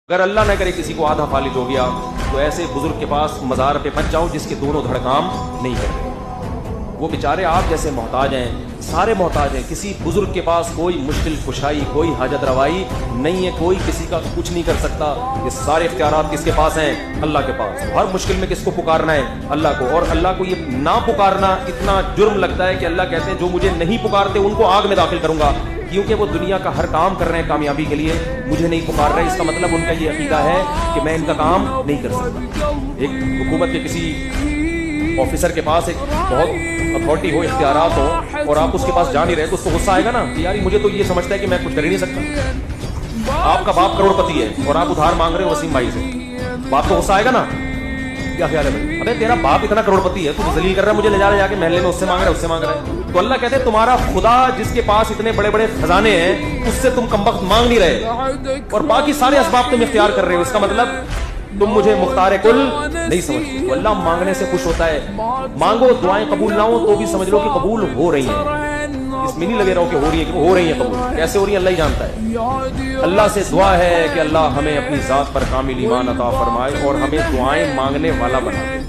اگر اللہ نہ کرے کسی کو آدھا فالج ہو گیا تو ایسے بزرگ کے پاس مزار پہ مت جاؤ جس کے دونوں دھڑ کام نہیں کر رہے. وہ بیچارے آپ جیسے محتاج ہیں, سارے محتاج ہیں. کسی بزرگ کے پاس کوئی مشکل کشائی, کوئی حاجت روائی نہیں ہے, کوئی کسی کا کچھ نہیں کر سکتا. یہ سارے اختیارات کس کے پاس ہیں؟ اللہ کے پاس. ہر مشکل میں کس کو پکارنا ہے؟ اللہ کو. اور اللہ کو یہ نہ پکارنا اتنا جرم لگتا ہے کہ اللہ کہتے ہیں جو مجھے نہیں پکارتے ان کو آگ میں داخل کروں گا, کیونکہ وہ دنیا کا ہر کام کر رہے ہیں کامیابی کے لیے, مجھے نہیں پکار رہے. اس کا مطلب ان کا یہ عقیدہ ہے کہ میں ان کا کام نہیں کر سکتا. ایک حکومت کے کسی آفیسر کے پاس ایک بہت اتھارٹی ہو, اختیارات ہو, اور آپ اس کے پاس جا نہیں رہے تو اس کو غصہ آئے گا نا کہ یار مجھے تو یہ سمجھتا ہے کہ میں کچھ کر ہی نہیں سکتا. آپ کا باپ کروڑ پتی ہے اور آپ ادھار مانگ رہے ہو وسیم بھائی سے, باپ کو غصہ آئے گا نا. کیا خیال ہے بھائی؟ ابے تیرا باپ اتنا کروڑ پتی ہے, تو ذلیل کر رہا ہے, مجھے لے جا کے محلے میں اس سے مانگ رہا ہے, اس سے مانگ رہا ہے. تو اللہ کہتے ہیں تمہارا خدا جس کے پاس اتنے بڑے بڑے خزانے ہیں اس سے تم کمبخت مانگ نہیں رہے, اور باقی سارے اسباب تم اختیار کر رہے ہو. اس کا مطلب تم مجھے مختار کل نہیں سمجھتے. تو اللہ مانگنے سے خوش ہوتا ہے. مانگو, دعائیں قبول نہ ہو تو بھی سمجھ لو کہ قبول ہو رہی ہیں. اس میں نہیں لگے رہو کہ ہو رہی ہے, کہ ہو رہی ہیں قبول. کیسے ہو رہی ہیں اللہ ہی جانتا ہے. اللہ سے دعا ہے کہ اللہ ہمیں اپنی ذات پر کامل ایمان عطا فرمائے اور ہمیں دعائیں مانگنے والا بنا دے.